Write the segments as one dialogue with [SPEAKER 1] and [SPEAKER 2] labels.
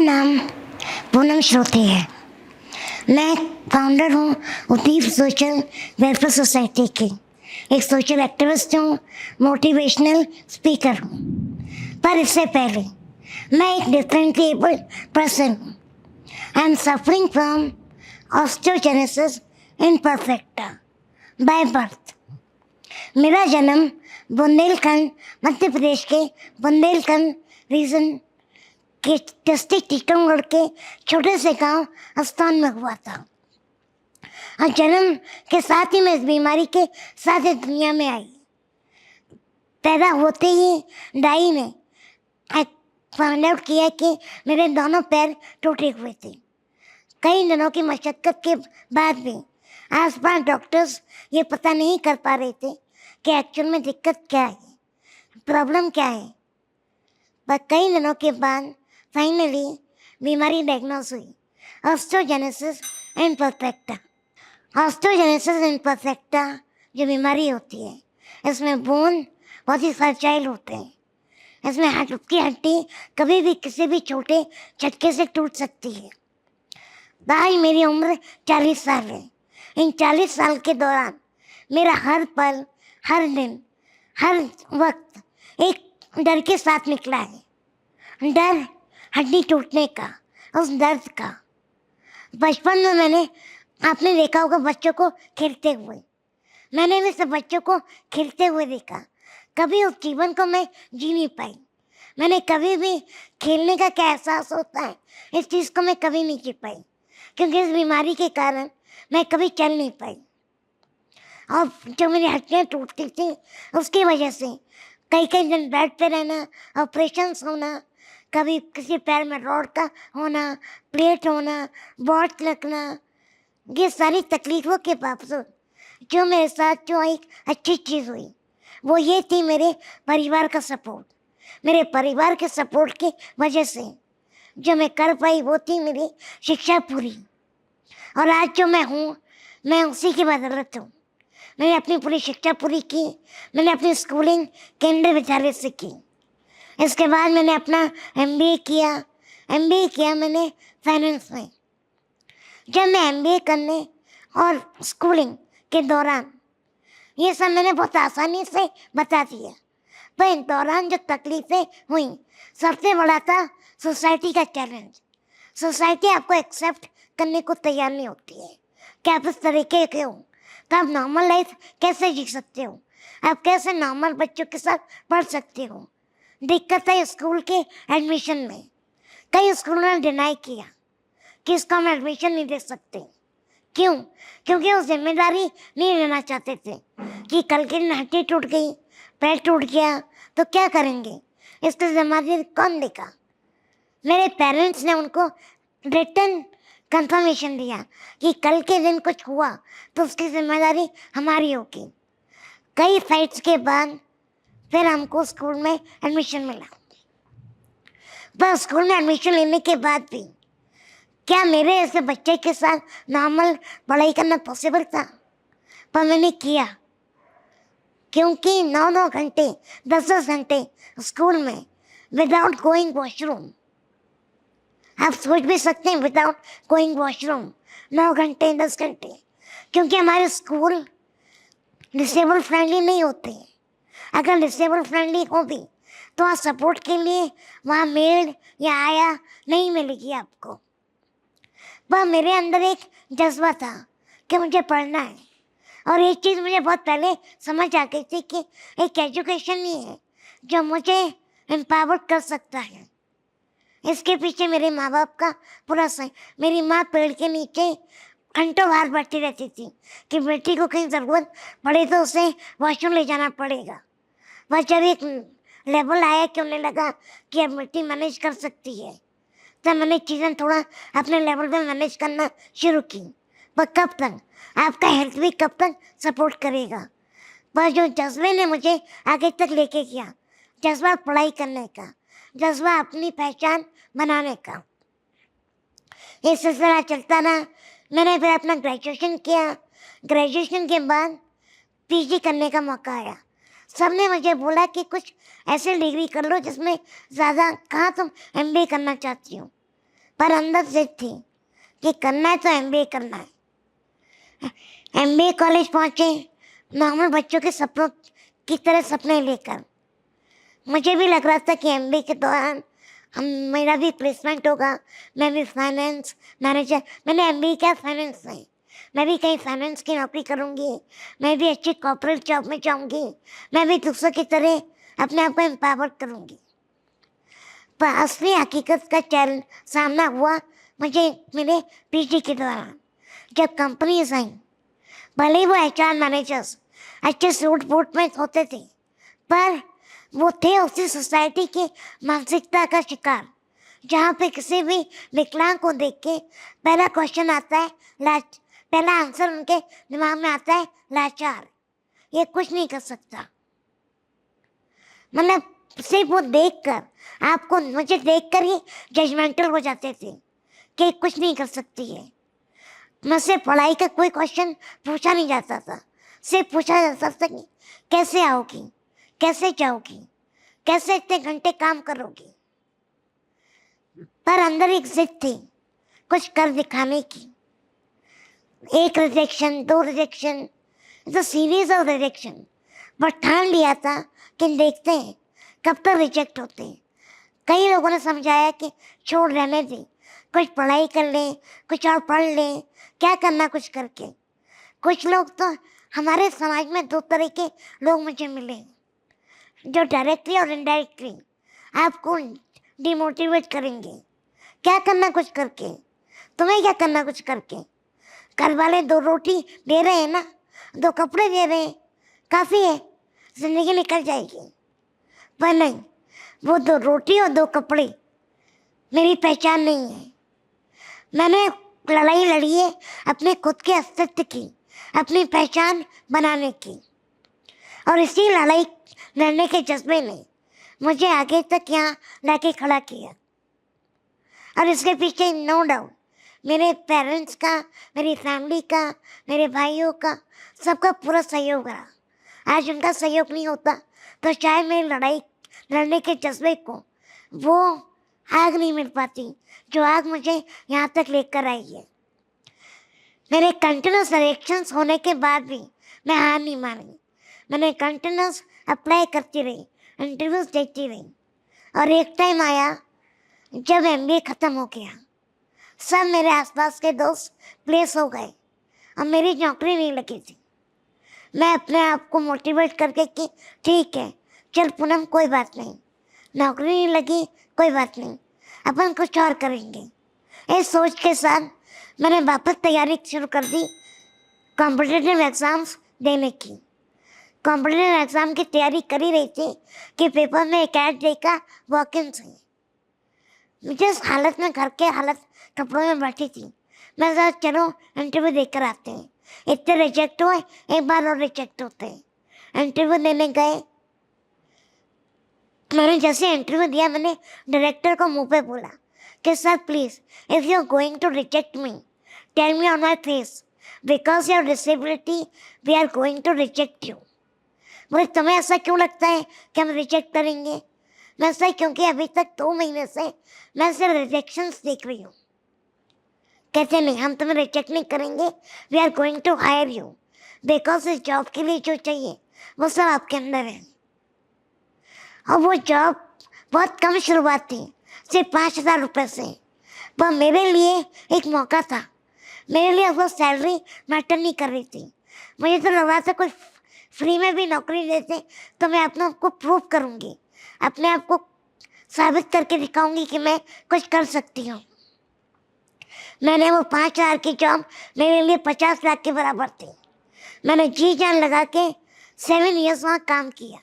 [SPEAKER 1] नाम पूनम श्रुति है। मैं फाउंडर हूँ उदीप सोशल वेलफेयर सोसाइटी की। एक सोशल एक्टिविस्ट हूँ, मोटिवेशनल स्पीकर हूँ। पर इससे पहले मैं एक डिफरेंटली एबल्ड पर्सन हूँ। I am suffering from osteogenesis imperfecta by birth. मेरा जन्म बुंदेलखंड मध्य प्रदेश के बुंदेलखंड रीजन के डिस्ट्रिक्ट टीकमगढ़ के छोटे से गांव अस्तान में हुआ था। और जन्म के साथ ही मैं इस बीमारी के साथ इस दुनिया में आई। पैदा होते ही दाई ने फाइंड आउट किया कि मेरे दोनों पैर टूटे हुए थे। कई दिनों की मशक्कत के बाद भी आस पास डॉक्टर्स ये पता नहीं कर पा रहे थे कि एक्चुअल में दिक्कत क्या है, प्रॉब्लम क्या है। पर कई दिनों के बाद फाइनली बीमारी डायग्नोस हुई, ऑस्टियोजेनेसिस इम्परफेक्टा। ऑस्टियोजेनेसिस इम्परफेक्टा जो बीमारी होती है, इसमें बोन बहुत ही फ्रजाइल होते हैं। इसमें उसकी हड्डी कभी भी किसी भी छोटे झटके से टूट सकती है। आज मेरी उम्र 40 साल है। इन 40 साल के दौरान मेरा हर पल, हर दिन, हर वक्त एक डर के साथ निकला है। डर हड्डी टूटने का, उस दर्द का। बचपन में आपने देखा होगा बच्चों को खेलते हुए। मैंने भी सब बच्चों को खेलते हुए देखा। कभी उस जीवन को मैं जी नहीं पाई। मैंने कभी भी खेलने का क्या एहसास होता है, इस चीज़ को मैं कभी नहीं जी पाई, क्योंकि इस बीमारी के कारण मैं कभी चल नहीं पाई। और जो मेरी हड्डियाँ टूटती थी उसकी वजह से कई दिन बेड पे रहना, ऑपरेशंस होना, कभी किसी पैर में रॉड का होना, प्लेट होना, बॉट लगना, ये सारी तकलीफ़ों के बावजूद जो मेरे साथ जो एक अच्छी चीज़ हुई वो ये थी मेरे परिवार का सपोर्ट। मेरे परिवार के सपोर्ट की वजह से जो मैं कर पाई वो थी मेरी शिक्षा पूरी। और आज जो मैं हूँ, मैं उसी की बदौलत हूँ। मैंने अपनी पूरी शिक्षा पूरी की। मैंने अपनी स्कूलिंग केंद्रीय विद्यालय से की। इसके बाद मैंने अपना MBA किया। MBA किया मैंने फाइनेंस में। जब मैं MBA करने और स्कूलिंग के दौरान ये सब मैंने बहुत आसानी से बता दिया, पर इन दौरान जो तकलीफ़ें हुई, सबसे बड़ा था सोसाइटी का चैलेंज। सोसाइटी आपको एक्सेप्ट करने को तैयार नहीं होती है कि आप इस तरीके के हो, तो आप नॉर्मल लाइफ कैसे जी सकते हो, आप कैसे नॉर्मल बच्चों के साथ पढ़ सकते हो। दिक्कत है स्कूल के एडमिशन में। कई स्कूलों ने डिनाई किया कि इसको हम एडमिशन नहीं दे सकते। क्यों? क्योंकि वो जिम्मेदारी नहीं लेना चाहते थे कि कल के दिन हड्डी टूट गई, पैर टूट गया तो क्या करेंगे, इसकी जिम्मेदारी कौन देगा। मेरे पेरेंट्स ने उनको रिटर्न कंफर्मेशन दिया कि कल के दिन कुछ हुआ तो उसकी जिम्मेदारी हमारी होगी। कई फाइट्स के बाद फिर हमको स्कूल में एडमिशन मिला। पर स्कूल में एडमिशन लेने के बाद भी क्या मेरे ऐसे बच्चे के साथ नॉर्मल पढ़ाई करना पॉसिबल था? पर मैंने किया, क्योंकि 9-9 घंटे, 10-10 घंटे स्कूल में विदाउट गोइंग वॉशरूम। आप सोच भी सकते हैं, विदाउट गोइंग वॉशरूम 9 घंटे, 10 घंटे, क्योंकि हमारे स्कूल डिसेबल फ्रेंडली नहीं होते। अगर डिसेबल फ्रेंडली हो भी तो वहाँ सपोर्ट के लिए वहाँ मेड या आया नहीं मिलेगी आपको। पर मेरे अंदर एक जज्बा था कि मुझे पढ़ना है। और एक चीज़ मुझे बहुत पहले समझ आ गई थी कि एक एजुकेशन ही है जो मुझे एम्पावर कर सकता है। इसके पीछे मेरे माँ बाप का पूरा सही। मेरी माँ पेड़ के नीचे घंटों बाहर बैठी रहती थी कि बेटी को कहीं ज़रूरत पड़े तो उसे वॉशरूम ले जाना पड़ेगा। वह जब एक लेवल आया कि उन्हें लगा कि अब बेटी मैनेज कर सकती है, तब मैंने चीज़ें थोड़ा अपने लेवल पे मैनेज करना शुरू की। पर कब तक? आपका हेल्थ भी कब तक सपोर्ट करेगा? पर जो जज्बे ने मुझे आगे तक लेके किया, जज्बा पढ़ाई करने का, जज्बा अपनी पहचान बनाने का, ये सिलसिला चलता रहा। मैंने फिर अपना ग्रेजुएशन किया। ग्रेजुएशन के बाद PG करने का मौका आया। सबने मुझे बोला कि कुछ ऐसे डिग्री कर लो जिसमें ज़्यादा, कहाँ तुम MBA करना चाहती हो। पर अंदर जिद थी कि करना है तो एमबीए करना है। एमबीए कॉलेज पहुंचे नॉर्मल बच्चों के सपनों की तरह सपने लेकर। मुझे भी लग रहा था कि एमबीए के दौरान मेरा भी प्लेसमेंट होगा, मैं भी फाइनेंस मैनेजर, मैंने एमबीए किया फाइनेंस में, मैं भी कहीं फाइनेंस की नौकरी करूंगी, मैं भी अच्छी कॉर्पोरेट जॉब में जाऊंगी, मैं भी दूसरों की तरह अपने आप को एम्पावर करूंगी। पर असली हकीकत का चैलेंज सामना हुआ मुझे मेरे पीजी के दौरान, जब कंपनीज आई। भले ही वो एचआर मैनेजर्स अच्छे सूट बूट में होते थे, पर वो थे उसी सोसाइटी की मानसिकता का शिकार, जहाँ पे किसी भी विकलांग को देख के पहला क्वेश्चन आता है पहला आंसर उनके दिमाग में आता है लाचार, ये कुछ नहीं कर सकता। मतलब सिर्फ वो देखकर आपको, मुझे देखकर ही जजमेंटल हो जाते थे कि कुछ नहीं कर सकती है। मुझसे पढ़ाई का कोई क्वेश्चन पूछा नहीं जाता था, सिर्फ पूछा जाता था कि कैसे आओगी, कैसे जाओगी, कैसे इतने घंटे काम करोगी। पर अंदर एक जिद थी कुछ कर दिखाने की। एक rejection, 2 rejection, series of rejection, but ठान लिया था कि देखते हैं कब तक रिजेक्ट होते हैं। कई लोगों ने समझाया कि छोड़ रहने दे, कुछ पढ़ाई कर ले, कुछ और पढ़ ले, क्या करना कुछ करके। कुछ लोग तो हमारे समाज में 2 तरह के लोग मुझे मिले, जो डायरेक्टली और इनडायरेक्टली आपको डिमोटिवेट करेंगे। क्या करना कुछ करके, तुम्हें क्या करना कुछ करके, घर वाले 2 रोटी दे रहे हैं ना, 2 कपड़े दे रहे हैं, काफ़ी है, जिंदगी निकल जाएगी। पर नहीं, वो 2 रोटी और 2 कपड़े मेरी पहचान नहीं है। मैंने लड़ाई लड़ी है अपने खुद के अस्तित्व की, अपनी पहचान बनाने की, और इसी लड़ाई लड़ने के जज्बे ने मुझे आगे तक यहाँ लाके खड़ा किया। और इसके पीछे नो डाउट मेरे पेरेंट्स का, मेरी फैमिली का, मेरे भाइयों का, सबका पूरा सहयोग रहा। आज उनका सहयोग नहीं होता तो शायद मेरी लड़ाई लड़ने के जज्बे को वो आग नहीं मिल पाती, जो आग मुझे यहाँ तक लेकर आई है। मेरे कंटिन्यूस रिएक्शंस होने के बाद भी मैं हार नहीं मानी। मैंने कंटिन्यूस अप्लाई करती रही, इंटरव्यूज देती रही, और एक टाइम आया जब एमबीए ख़त्म हो गया, सब मेरे आसपास के दोस्त प्लेस हो गए और मेरी नौकरी नहीं लगी थी। मैं अपने आप को मोटिवेट करके कि ठीक है, चल पूनम कोई बात नहीं, नौकरी नहीं लगी कोई बात नहीं, अपन कुछ और करेंगे। इस सोच के साथ मैंने वापस तैयारी शुरू कर दी कॉम्पिटिटिव एग्ज़ाम्स देने की। कॉम्पिटिटिव एग्ज़ाम की तैयारी कर ही रही थी कि पेपर में एक ऐड देखा वॉक-इन से। जिस हालत में घर के हालत कपड़ों में बैठी थी, मैं सोचा चलो इंटरव्यू देकर आते हैं। इतने रिजेक्ट हुए, एक बार और रिजेक्ट होते हैं। इंटरव्यू देने गए, मैंने जैसे इंटरव्यू दिया मैंने डायरेक्टर को मुंह पे बोला कि sir please if you are going to reject me tell me on my face, because your disability we are going to reject you. बोले तुम्हें ऐसा क्यों लगता है कि हम रिजेक्ट करेंगे? मैं सही, क्योंकि अभी तक 2 महीने से मैं सिर्फ रिजेक्शंस देख रही हूँ। कहते नहीं, हम तुम्हें रिजेक्ट नहीं करेंगे, we are going to hire you, because इस जॉब के लिए जो चाहिए वो सब आपके अंदर है। और वो जॉब बहुत कम शुरुआत थी, सिर्फ 5,000 रुपये से, पर मेरे लिए एक मौका था। मेरे लिए वो सैलरी मैटर नहीं कर रही थी। मुझे तो लग रहा था कोई फ्री में भी नौकरी देते तो मैं अपने आप को प्रूव करूँगी, अपने आप को साबित करके दिखाऊंगी कि मैं कुछ कर सकती हूँ। मैंने वो 5,000 की जॉब मेरे लिए 50 लाख के बराबर थी। मैंने जी जान लगा के 7 ईयर्स वहाँ काम किया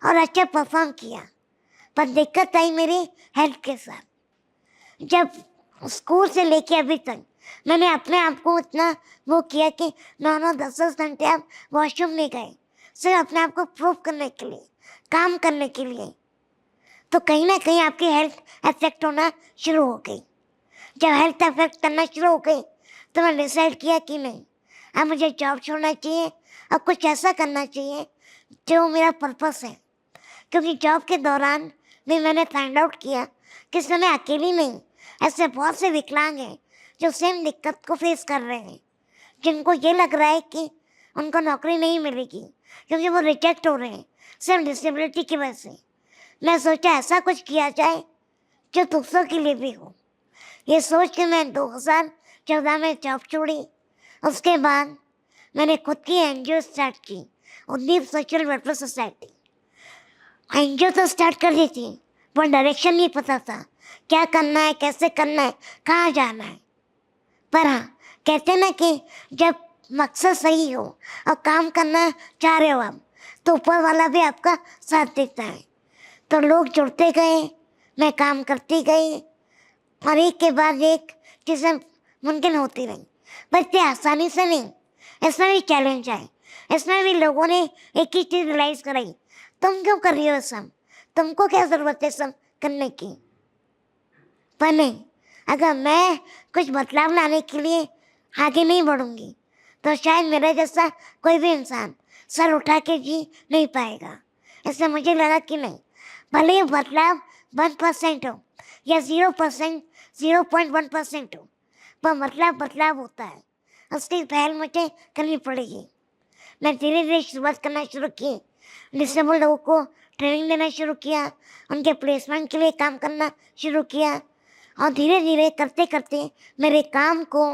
[SPEAKER 1] और अच्छा परफॉर्म किया, पर दिक्कत आई मेरी हेल्थ के साथ। जब स्कूल से लेके अभी तक मैंने अपने आप को इतना वो किया कि 9-9, 10-10 घंटे आप वॉशरूम नहीं गए, सिर्फ अपने आप को प्रूव करने के लिए, काम करने के लिए, तो कहीं ना कहीं आपकी हेल्थ अफेक्ट होना शुरू हो गई। जब हेल्थ अफेक्ट करना शुरू हो गई तो मैंने डिसाइड किया कि नहीं, अब मुझे जॉब छोड़ना चाहिए और कुछ ऐसा करना चाहिए जो मेरा पर्पस है। क्योंकि जॉब के दौरान भी मैंने फाइंड आउट किया कि इसमें मैं अकेली नहीं, ऐसे बहुत से विकलांग हैं जो सेम दिक्कत को फेस कर रहे हैं, जिनको ये लग रहा है कि उनको नौकरी नहीं मिलेगी क्योंकि वो रिजेक्ट हो रहे हैं सिर्फ डिसेबिलिटी की वजह से। मैं सोचा ऐसा कुछ किया जाए जो दूसरों के लिए भी हो। ये सोच के मैं 2014 में जॉब छोड़ी। उसके बाद मैंने खुद की एनजीओ स्टार्ट की, उद्दीप सोशल वेलफेयर सोसाइटी। एनजीओ तो स्टार्ट कर दी थी पर डायरेक्शन नहीं पता था, क्या करना है, कैसे करना है, कहाँ जाना है। पर हाँ, कहते ना कि जब मकसद सही हो और काम करना चाह रहे हो आप, तो ऊपर वाला भी आपका साथ देता है। तो लोग जुड़ते गए, मैं काम करती गई और एक के बाद एक चीज़ें मुमकिन होती रही। पर इतनी आसानी से नहीं, इसमें भी चैलेंज है। इसमें भी लोगों ने एक ही चीज़ रियलाइज़ कराई, तुम क्यों कर रही हो सब, तुमको क्या ज़रूरत है सब करने की। पर नहीं, अगर मैं कुछ बदलाव लाने के लिए आगे नहीं बढ़ूंगी तो शायद मेरे जैसा कोई भी इंसान सर उठा के जी नहीं पाएगा। इसलिए मुझे लगा कि नहीं, भले ही बदलाव 1% हो या 0%, 0.1% हो, पर मतलब बदलाव होता है, उसकी पहल मुझे करनी पड़ेगी। मैं धीरे धीरे शुरुआत करना शुरू की, डिसेबल लोगों को ट्रेनिंग देना शुरू किया, उनके प्लेसमेंट के लिए काम करना शुरू किया और धीरे धीरे करते करते मेरे काम को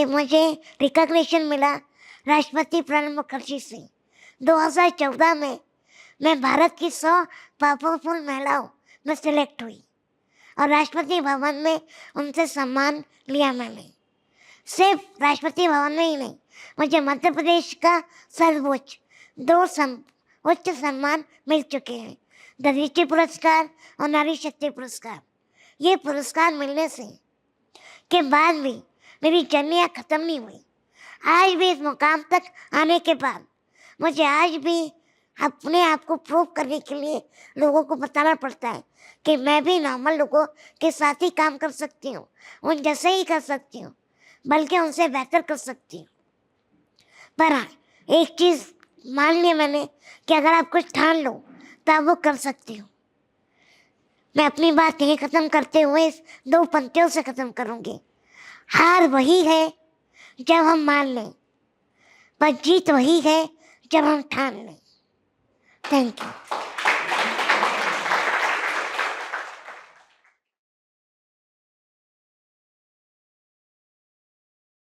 [SPEAKER 1] मुझे रिकॉग्निशन मिला राष्ट्रपति प्रणब मुखर्जी से। 2014 में मैं भारत की 100 पावरफुल महिलाओं में सिलेक्ट हुई और राष्ट्रपति भवन में उनसे सम्मान लिया मैंने। सिर्फ राष्ट्रपति भवन में ही नहीं, मुझे मध्य प्रदेश का सर्वोच्च 2 उच्च सम्मान मिल चुके हैं, दृष्टि पुरस्कार और नारी शक्ति पुरस्कार। ये पुरस्कार मिलने से के बाद भी मेरी जर्नी खत्म नहीं हुई। आज भी इस मुकाम तक आने के बाद मुझे आज भी अपने आप को प्रूव करने के लिए लोगों को बताना पड़ता है कि मैं भी नॉर्मल लोगों के साथ ही काम कर सकती हूँ, उन जैसे ही कर सकती हूँ, बल्कि उनसे बेहतर कर सकती हूँ। पर हाँ, एक चीज़ मान लिया मैंने कि अगर आप कुछ ठान लो तो आप वो कर सकती हो। मैं अपनी बात यहीं ख़त्म करते हुए इस 2 पंक्तियों से ख़त्म करूँगी। हार वही है जब हम मान लें, पर जीत वही है जब हम ठान लें। Thank you.